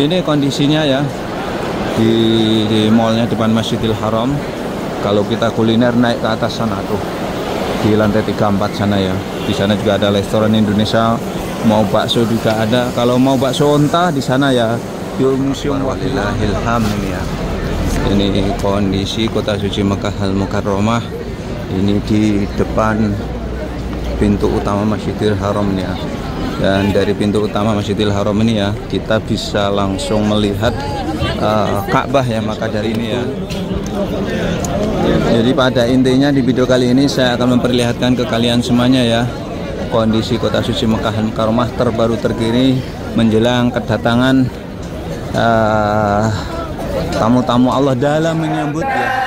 Ini kondisinya ya di mallnya depan Masjidil Haram. Kalau kita kuliner naik ke atas sana tuh di lantai 34 sana ya. Di sana juga ada restoran Indonesia, mau bakso juga ada. Kalau mau bakso onta di sana ya di Museum Walillahil Hamd ini ya. Ini kondisi kota suci Mekah Al Mukarramah. Ini di depan pintu utama Masjidil Haram nih ya. Dan dari pintu utama Masjidil Haram ini ya kita bisa langsung melihat Ka'bah ya. Maka dari ini ya, jadi pada intinya di video kali ini saya akan memperlihatkan ke kalian semuanya ya kondisi kota suci Mekah Al Mukarramah terbaru terkini menjelang kedatangan tamu-tamu Allah dalam menyambut ya.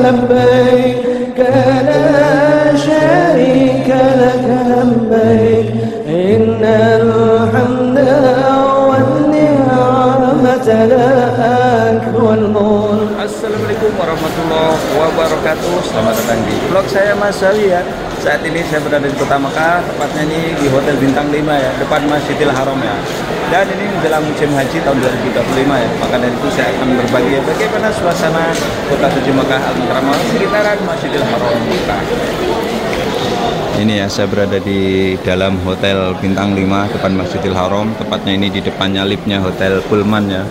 لبيك لا شريك لك لبيك إن الحمد والنعمة لك والملك. Assalamualaikum warahmatullahi wabarakatuh. Selamat datang di vlog saya Mas Zawi ya. Saat ini saya berada di kota Mekah, tepatnya ini di Hotel Bintang 5 ya, depan Masjidil Haram ya. Dan ini menjelang musim haji tahun 2025 ya. Maka dari itu saya akan berbagi bagaimana suasana kota suci Mekah Al Mukarramah sekitaran Masjidil Haram Mekah. Ini ya, saya berada di dalam Hotel Bintang 5 depan Masjidil Haram, tepatnya ini di depannya liftnya Hotel Pullman ya.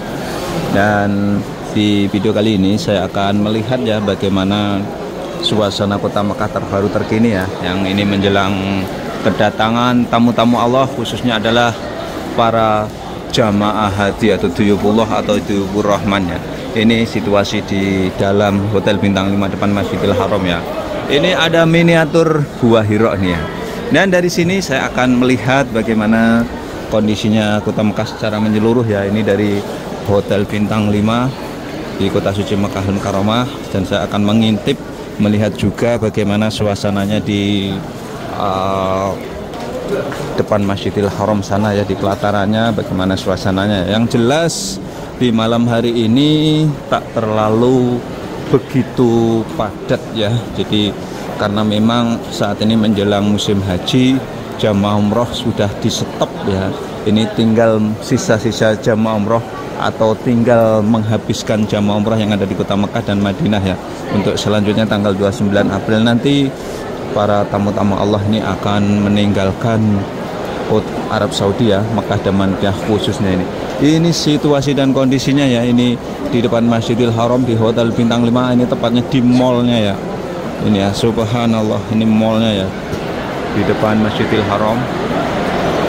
Dan di video kali ini saya akan melihat ya bagaimana suasana kota Mekah terbaru terkini ya, yang ini menjelang kedatangan tamu-tamu Allah, khususnya adalah para jamaah haji atau duyufullah atau duyufur rahman ya. Ini situasi di dalam Hotel Bintang 5 depan Masjidil Haram ya. Ini ada miniatur Gua Hira nih ya. Dan dari sini saya akan melihat bagaimana kondisinya kota Mekah secara menyeluruh ya. Ini dari Hotel Bintang 5 di kota suci Mekah Al Mukarramah, dan saya akan mengintip melihat juga bagaimana suasananya di depan Masjidil Haram sana ya, di pelatarannya bagaimana suasananya. Yang jelas di malam hari ini tak terlalu begitu padat ya. Jadi karena memang saat ini menjelang musim haji, jamaah umroh sudah di stop ya. Ini tinggal sisa-sisa jamaah umroh atau tinggal menghabiskan jamaah umrah yang ada di kota Mekah dan Madinah ya. Untuk selanjutnya tanggal 29 April nanti para tamu-tamu Allah ini akan meninggalkan Arab Saudi ya, Mekah dan Madinah khususnya ini. Ini situasi dan kondisinya ya, ini di depan Masjidil Haram di Hotel Bintang 5, ini tepatnya di mallnya ya. Ini ya, subhanallah, ini mallnya ya di depan Masjidil Haram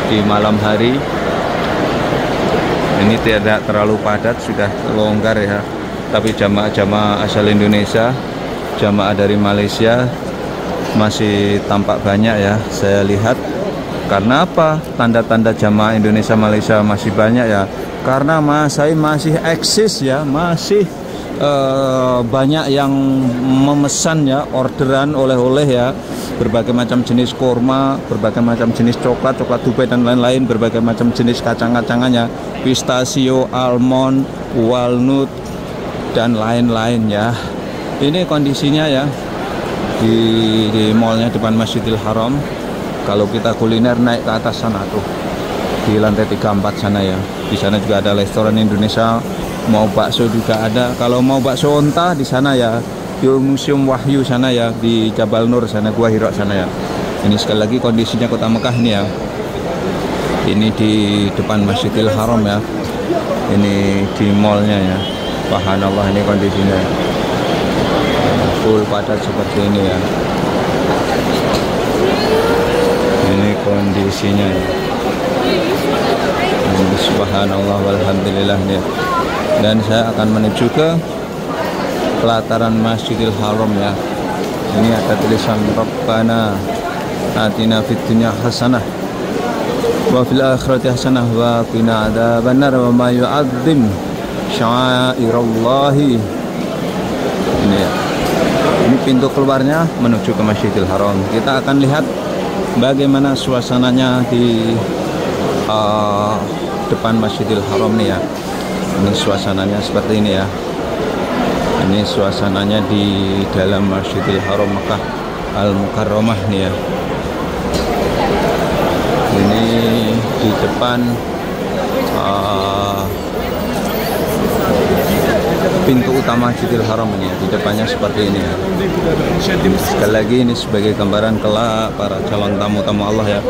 di malam hari. Ini tidak terlalu padat, sudah longgar ya. Tapi jamaah-jamaah asal Indonesia, jamaah dari Malaysia masih tampak banyak ya, saya lihat. Karena apa? Tanda-tanda jamaah Indonesia Malaysia masih banyak ya. Karena masih eksis ya, masih banyak yang memesan ya, orderan oleh-oleh ya, berbagai macam jenis kurma, berbagai macam jenis coklat Dubai dan lain-lain, berbagai macam jenis kacang-kacangannya, pistachio, almond, walnut dan lain-lain ya. Ini kondisinya ya di mallnya depan Masjidil Haram. Kalau kita kuliner naik ke atas sana tuh di lantai 34 sana ya. Di sana juga ada restoran Indonesia, mau bakso juga ada. Kalau mau bakso onta di sana ya di Museum Wahyu sana ya, di Jabal Nur sana, Gua Hira sana ya. Ini sekali lagi kondisinya kota Mekah ini ya. Ini di depan Masjidil Haram ya. Ini di mallnya ya. Subhanallah, ini kondisinya full padat seperti ini ya. Ini kondisinya ya. Ini subhanallah walhamdulillah ya. Dan saya akan menuju ke pelataran Masjidil Haram ya. Ini ada tulisan Rabbana atina fid dunya hasanah wa fil akhirati hasanah wa qina adzabannar wa ma yu'azzim sya'airallahi. Ini ya. Ini pintu keluarnya menuju ke Masjidil Haram. Kita akan lihat bagaimana suasananya di depan Masjidil Haram nih ya. Ini suasananya seperti ini ya. Ini suasananya di dalam Masjidil Haram Mekah Al-Mukarramah nih ya. Ini di depan pintu utama Masjidil Haram ini ya. Di depannya seperti ini ya. Sekali lagi ini sebagai gambaran kelak para calon tamu-tamu Allah ya,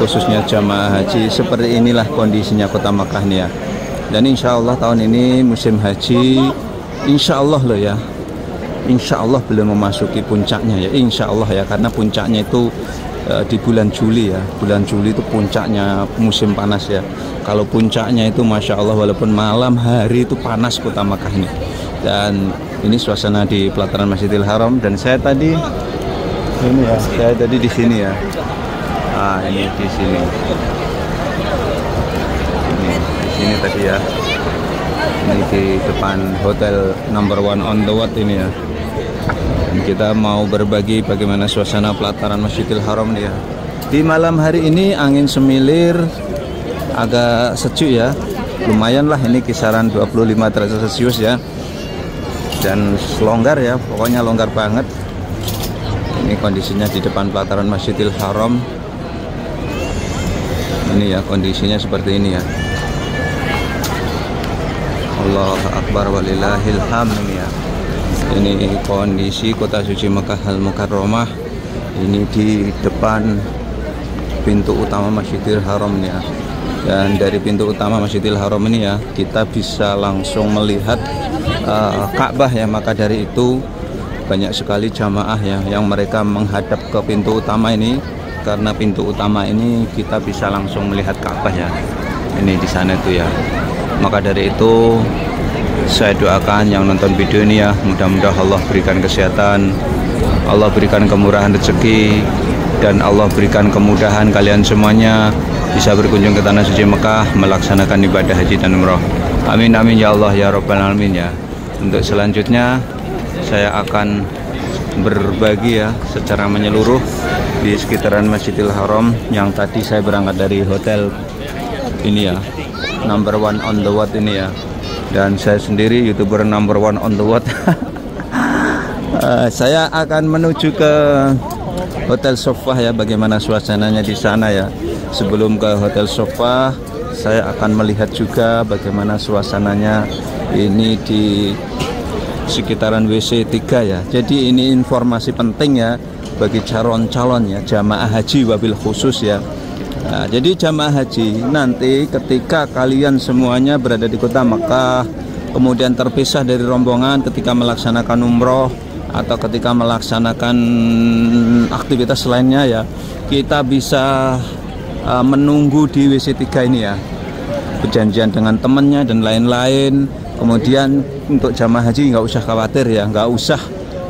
khususnya jamaah haji. Seperti inilah kondisinya kota Makkah nih ya. Dan insya Allah tahun ini musim haji, insya Allah loh ya, insya Allah belum memasuki puncaknya ya, insya Allah ya, karena puncaknya itu di bulan Juli ya. Bulan Juli itu puncaknya musim panas ya. Kalau puncaknya itu Masya Allah, walaupun malam hari itu panas kota Makkah ini. Dan ini suasana di pelataran Masjidil Haram. Dan saya tadi ini ya, saya tadi di sini ya. Ini di sini. Ini di sini tadi ya. Ini di depan hotel number 1 on the Watt ini ya. Dan kita mau berbagi bagaimana suasana pelataran Masjidil Haram nih ya. Di malam hari ini angin semilir, agak sejuk ya. Lumayan lah, ini kisaran 25 derajat Celcius ya. Dan longgar ya, pokoknya longgar banget. Ini kondisinya di depan pelataran Masjidil Haram. Ini ya kondisinya seperti ini ya. Allahu Akbar walillahil hamd ini ya. Ini kondisi kota suci Makkah Al-Mukarramah. Ini di depan pintu utama Masjidil Haram nih ya. Dan dari pintu utama Masjidil Haram ini ya, kita bisa langsung melihat Ka'bah ya. Maka dari itu banyak sekali jamaah ya yang mereka menghadap ke pintu utama ini, karena pintu utama ini kita bisa langsung melihat Ka'bah ya. Ini di sana itu ya. Maka dari itu saya doakan yang nonton video ini ya, mudah-mudahan Allah berikan kesehatan, Allah berikan kemurahan rezeki, dan Allah berikan kemudahan kalian semuanya bisa berkunjung ke tanah suci Mekah melaksanakan ibadah haji dan umroh. Amin amin ya Allah ya Rabbal alamin ya. Untuk selanjutnya saya akan berbagi ya secara menyeluruh di sekitaran Masjidil Haram. Yang tadi saya berangkat dari hotel ini ya, number 1 on the Watt ini ya. Dan saya sendiri YouTuber number 1 on the Watt. Saya akan menuju ke Hotel Sofah ya, bagaimana suasananya di sana ya. Sebelum ke Hotel Sofah, saya akan melihat juga bagaimana suasananya ini di sekitaran WC 3 ya. Jadi ini informasi penting ya bagi calon-calon ya, jamaah haji wabil khusus ya. Nah, jadi jamaah haji nanti ketika kalian semuanya berada di kota Makkah, kemudian terpisah dari rombongan ketika melaksanakan umroh atau ketika melaksanakan aktivitas lainnya ya, kita bisa menunggu di WC 3 ini ya, perjanjian dengan temannya dan lain-lain. Kemudian untuk jamaah haji nggak usah khawatir ya, nggak usah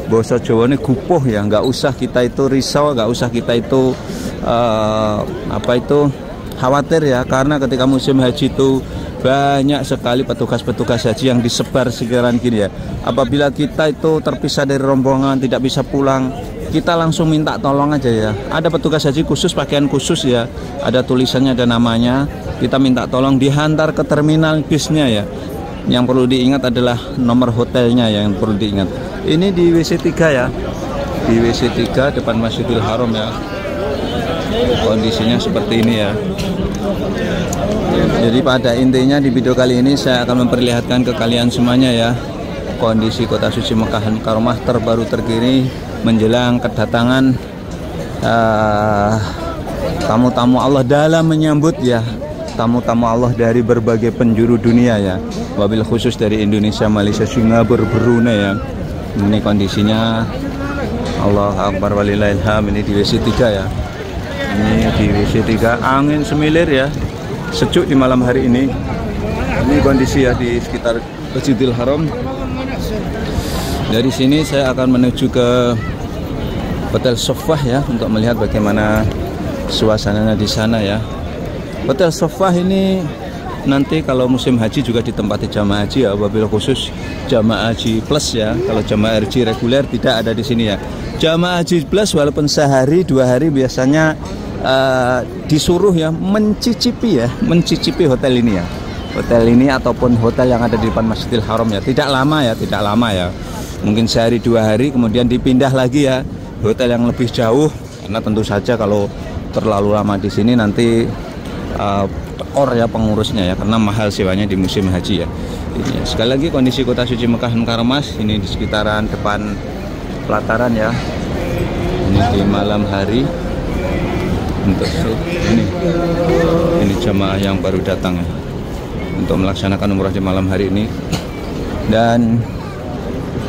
bahasa Jawa ini gupuh ya, nggak usah kita itu risau, nggak usah kita itu khawatir ya, karena ketika musim haji itu banyak sekali petugas-petugas haji yang disebar sekitaran gini ya. Apabila kita itu terpisah dari rombongan, tidak bisa pulang, kita langsung minta tolong aja ya. Ada petugas haji khusus, pakaian khusus ya, ada tulisannya, ada namanya. Kita minta tolong dihantar ke terminal bisnya ya. Yang perlu diingat adalah nomor hotelnya yang perlu diingat. Ini di WC 3 ya, di WC 3 depan Masjidil Haram ya. Kondisinya seperti ini ya. Jadi pada intinya di video kali ini saya akan memperlihatkan ke kalian semuanya ya, kondisi kota suci Makkah Al-Mukarramah terbaru terkini menjelang kedatangan tamu-tamu Allah dalam menyambut ya, tamu-tamu Allah dari berbagai penjuru dunia ya, wabil khusus dari Indonesia, Malaysia, Singapura, Brunei ya. Ini kondisinya Allah Akbar walillahil hamd. Ini di WC 3 ya. Ini di WC 3, angin semilir ya, sejuk di malam hari ini. Ini kondisi ya di sekitar Masjidil Haram. Dari sini saya akan menuju ke Hotel Sofah ya, untuk melihat bagaimana suasananya di sana ya. Hotel Sofah ini nanti kalau musim haji juga ditempati jamaah haji ya, wabil khusus jamaah haji plus ya. Kalau jamaah haji reguler tidak ada di sini ya. Jamaah haji plus walaupun sehari 2 hari biasanya disuruh ya mencicipi hotel ini ya, hotel ini ataupun hotel yang ada di depan Masjidil Haram ya. Tidak lama ya, tidak lama ya, mungkin sehari 2 hari kemudian dipindah lagi ya hotel yang lebih jauh, karena tentu saja kalau terlalu lama di sini nanti tekor ya pengurusnya ya, karena mahal sewanya di musim haji ya. Ini sekali lagi kondisi kota suci Mekah Mukarramah ini di sekitaran depan pelataran ya. Ini di malam hari untuk ini jamaah yang baru datang ya, untuk melaksanakan umrah di malam hari ini. Dan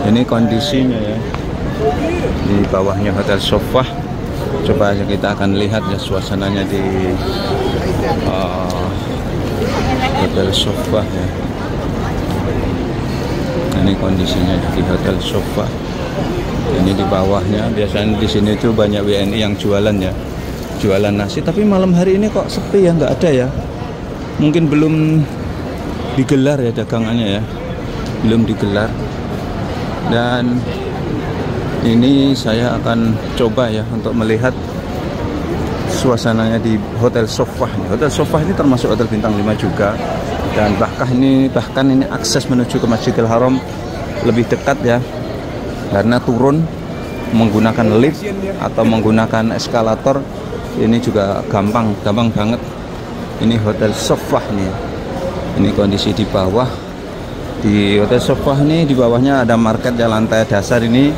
ini kondisinya ya di bawahnya Hotel Sofah. Coba aja kita akan lihat ya suasananya di Hotel Sofah ya. Ini kondisinya di Hotel Sofah. Ini di bawahnya, biasanya di sini tuh banyak WNI yang jualan ya, jualan nasi. Tapi malam hari ini kok sepi ya, nggak ada ya. Mungkin belum digelar ya dagangannya ya, belum digelar. Dan ini saya akan coba ya untuk melihat suasananya di Hotel Sofah. Hotel Sofah ini termasuk hotel bintang 5 juga, dan bahkan ini akses menuju ke Masjidil Haram lebih dekat ya, karena turun menggunakan lift atau menggunakan eskalator ini juga gampang banget. Ini Hotel Sofah nih. Ini kondisi di bawah. Di Hotel Sofah ini di bawahnya ada market ya, lantai dasar ini.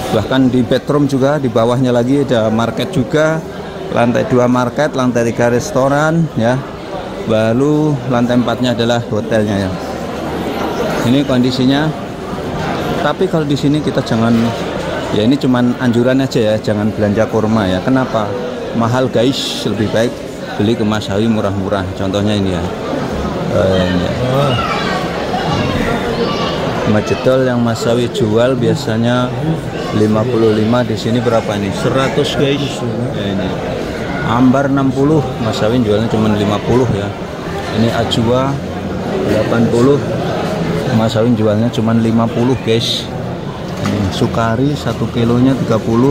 Bahkan di bedroom juga di bawahnya lagi ada market juga. Lantai 2 market, lantai 3 restoran ya. Baru lantai 4-nya adalah hotelnya ya. Ini kondisinya. Tapi kalau di sini kita jangan, ya ini cuman anjuran aja ya, jangan belanja kurma ya. Kenapa? Mahal guys, lebih baik beli ke Masawi murah-murah. Contohnya ini ya. Majedol yang Masawi jual biasanya 55, di sini berapa nih? 100 guys. Ya, ini. Ambar 60, Masawi jualnya cuma 50 ya. Ini Ajwa 80, Masawi jualnya cuma 50 guys. Ini Sukari 1 kilonya 30,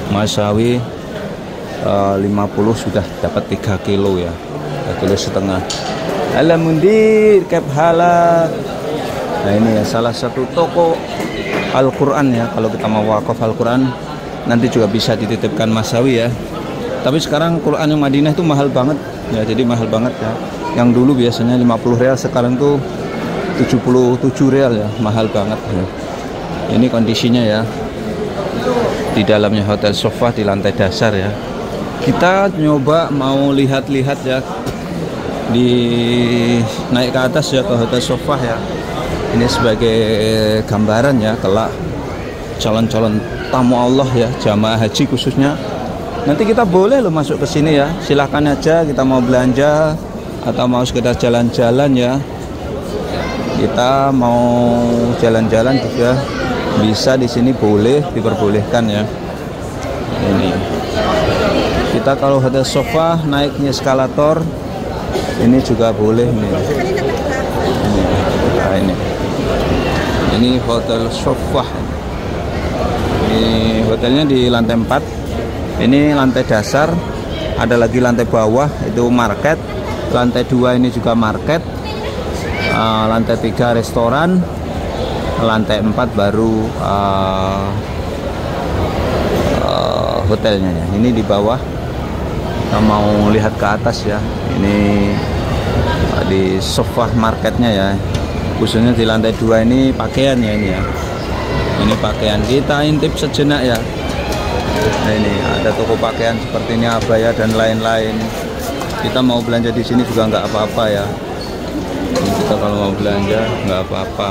Masawi 50 sudah dapat 3 kilo ya, 3 kilo setengah. Alhamdulillah kep halal. Nah ini ya salah satu toko Al-Quran ya, kalau kita mau wakaf Al-Quran nanti juga bisa dititipkan Masawi ya. Tapi sekarang Quran yang Madinah itu mahal banget ya, jadi mahal banget ya. Yang dulu biasanya 50 real, sekarang tuh 77 real ya, mahal banget ya. Ini kondisinya ya di dalamnya Hotel Sofah di lantai dasar ya. Kita nyoba mau lihat-lihat ya, di naik ke atas ya ke Hotel Sofah ya. Ini sebagai gambaran ya, kelak calon-calon tamu Allah ya, jamaah haji khususnya. Nanti kita boleh loh masuk ke sini ya, silahkan aja. Kita mau belanja atau mau sekedar jalan-jalan ya, kita mau jalan-jalan juga bisa di sini, boleh, diperbolehkan ya. Ini kita kalau Hotel Sofah naiknya eskalator ini juga boleh nih. Nah, ini Hotel Sofah. Ini hotelnya di lantai 4. Ini lantai dasar, ada lagi lantai bawah itu market, lantai 2 ini juga market, lantai 3 restoran, lantai 4 baru hotelnya ya. Ini di bawah, kita mau lihat ke atas ya. Ini di Sofah marketnya ya, khususnya di lantai 2 ini pakaian ya, ini ya. Ini pakaian, kita intip sejenak ya. Nah ini ada toko pakaian seperti ini, abaya dan lain-lain. Kita mau belanja di sini juga nggak apa-apa ya. Ini kita kalau mau belanja nggak apa-apa.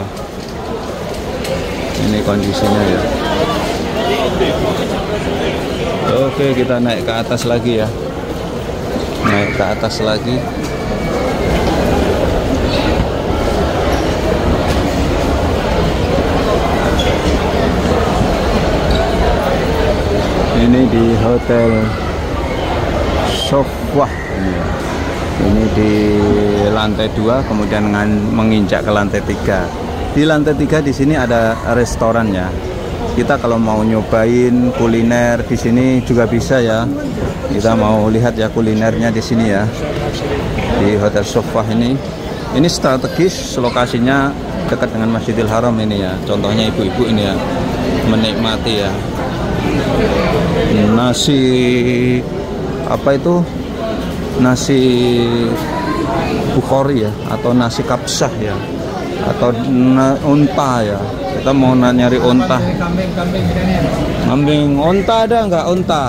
Ini kondisinya ya. Oke, kita naik ke atas lagi ya. Naik ke atas lagi. Ini di Hotel Sofah ini di lantai 2, kemudian menginjak ke lantai 3. Di lantai 3 di sini ada restoran ya. Kita kalau mau nyobain kuliner di sini juga bisa ya. Kita mau lihat ya kulinernya di sini ya. Di Hotel Sofah ini strategis, lokasinya dekat dengan Masjidil Haram ini ya. Contohnya ibu-ibu ini ya menikmati ya. nasi apa itu, nasi Bukhari ya, atau nasi kapsah ya, atau unta ya. Kita mau nyari unta. Kambing, unta ada nggak unta?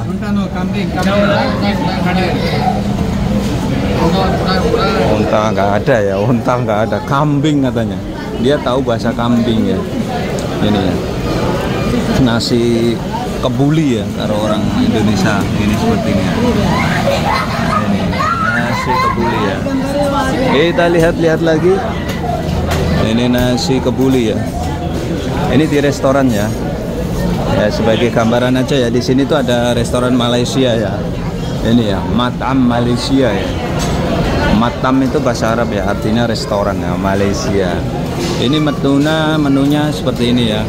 Unta nggak ada ya, unta nggak ada. Kambing katanya. Dia tahu bahasa kambing ya. Ini ya. Nasi kebuli ya, kalau orang Indonesia ini seperti ini ya. Nah, ini nasi kebuli ya. Kita lihat-lihat lagi. Ini nasi kebuli ya. Ini di restoran ya. Ya sebagai gambaran aja ya, di sini tuh ada restoran Malaysia ya. Ini ya, Matam Malaysia ya. Matam itu bahasa Arab ya, artinya restoran ya, Malaysia. Ini menunya seperti ini ya.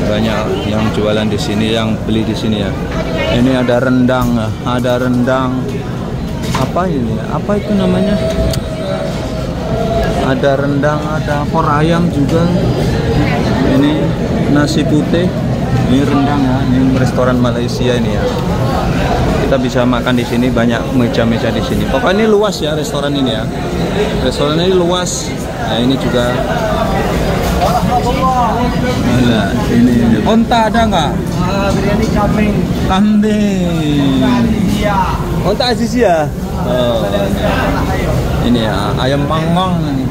Banyak yang jualan di sini, yang beli di sini ya. Ini ada rendang, ada rendang. Apa ini? Apa itu namanya? Ada rendang, ada opor ayam juga. Ini nasi putih. Ini rendang ya. Ini restoran Malaysia ini ya. Kita bisa makan di sini, banyak meja-meja di sini. Pokoknya ini luas ya restoran ini ya. Restoran ini luas. Nah, ini juga. Nah, ini unta ada nggak? Biryani kambing. Kambing. Unta Azizia. Oh, ini ya, ayam panggang ini.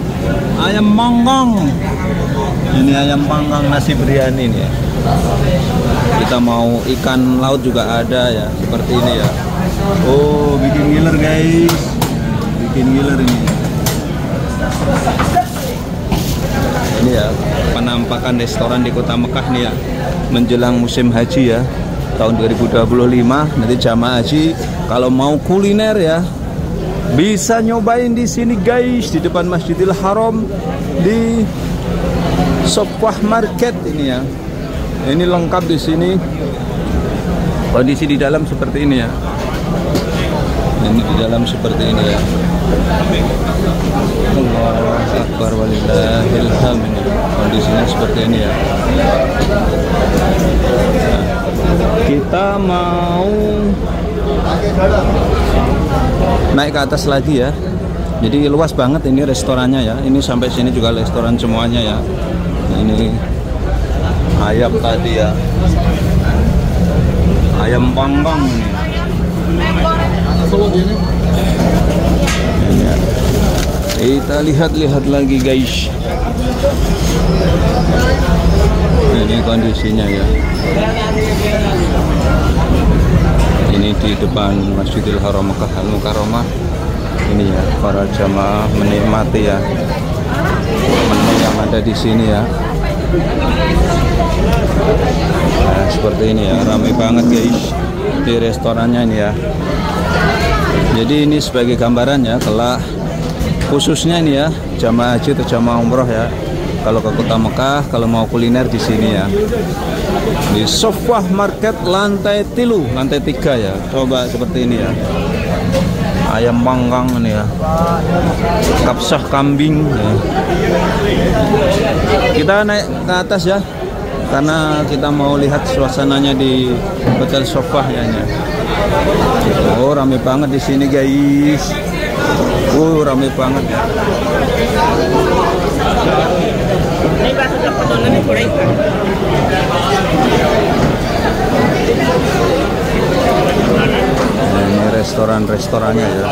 Ayam panggang. Ini ayam panggang nasi biryani ini ya. Kita mau ikan laut juga ada ya, seperti ini ya. Oh, bikin ngiler guys. Bikin ngiler ini. Ini ya, penampakan restoran di Kota Mekah nih ya, menjelang musim haji ya, tahun 2025. Nanti jamaah haji kalau mau kuliner ya, bisa nyobain di sini guys, di depan Masjidil Haram, di Sofwah Market ini ya. Ini lengkap di sini. Kondisi di dalam seperti ini ya. Ini di dalam seperti ini ya. Allahu Akbar walillahil hamd. Kondisinya seperti ini ya. Nah, kita mau naik ke atas lagi ya. Jadi luas banget ini restorannya ya. Ini sampai sini juga restoran semuanya ya. Ini ayam tadi ya. Ayam panggang ini. Ini ya. Kita lihat-lihat lagi guys. Ini kondisinya ya. Ini di depan Masjidil Haram Mekah Al-Mukarramah. Ini ya, para jamaah menikmati ya menu yang ada di sini ya. Nah, seperti ini ya, ramai banget guys di restorannya ini ya. Jadi ini sebagai gambaran ya, kelak khususnya ini ya, jamaah haji atau jamaah umroh ya, kalau ke Kota Mekah, kalau mau kuliner di sini ya, di Sofwah Market lantai 3 ya. Coba seperti ini ya, ayam panggang ini ya, kapsah kambing ya. Kita naik ke atas ya, karena kita mau lihat suasananya di Hotel Sofwah ya. Oh, rame banget di sini guys. Rame banget ya. Nah, ini restorannya ya.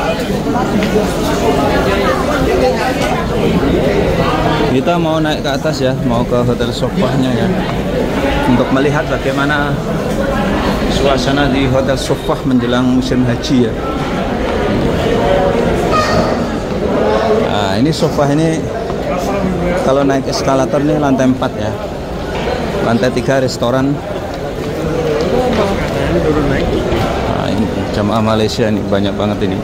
Kita mau naik ke atas ya, mau ke Hotel Sofwahnya ya, untuk melihat bagaimana suasana di Hotel Sofwah menjelang musim haji ya. Nah, ini Sofwah ini kalau naik eskalator nih lantai 4 ya. Lantai 3 restoran. Nah, ini jamaah Malaysia nih banyak banget ini.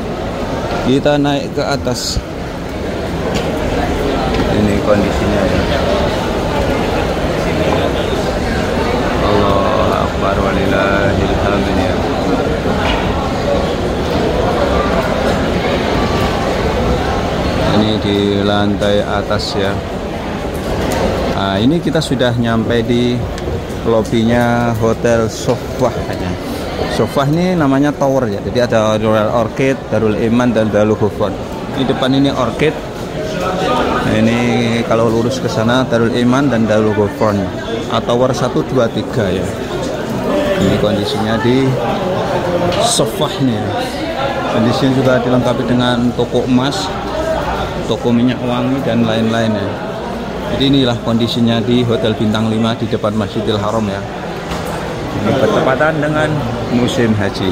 Kita naik ke atas. Ini kondisinya ya. Allahu Akbar walillahil hamd ya. Ini di lantai atas ya. Nah, ini kita sudah nyampe di Lobinya Hotel Sofah kayaknya. Sofah ini namanya tower ya. Jadi ada Royal Orchid, Darul Iman dan Darul Ghufran. Di depan ini Orchid. Nah, ini kalau lurus ke sana Darul Iman dan Darul Ghufran. Tower 1 2 3 ya. Ini kondisinya di Sofahnya. Kondisinya juga dilengkapi dengan toko emas, toko minyak wangi dan lain-lainnya. Jadi inilah kondisinya di Hotel Bintang 5 di depan Masjidil Haram ya. Ini bertepatan dengan musim haji.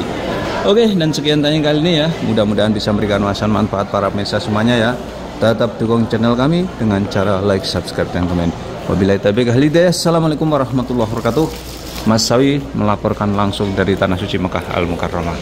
Oke, dan sekian tanya kali ini ya. Mudah-mudahan bisa memberikan wawasan manfaat para pemirsa semuanya ya. Tetap dukung channel kami dengan cara like, subscribe, dan komen. Wabillahi taufiq wal hidayah. Assalamualaikum warahmatullahi wabarakatuh. Mas Sawi melaporkan langsung dari Tanah Suci Mekah Al Mukarramah.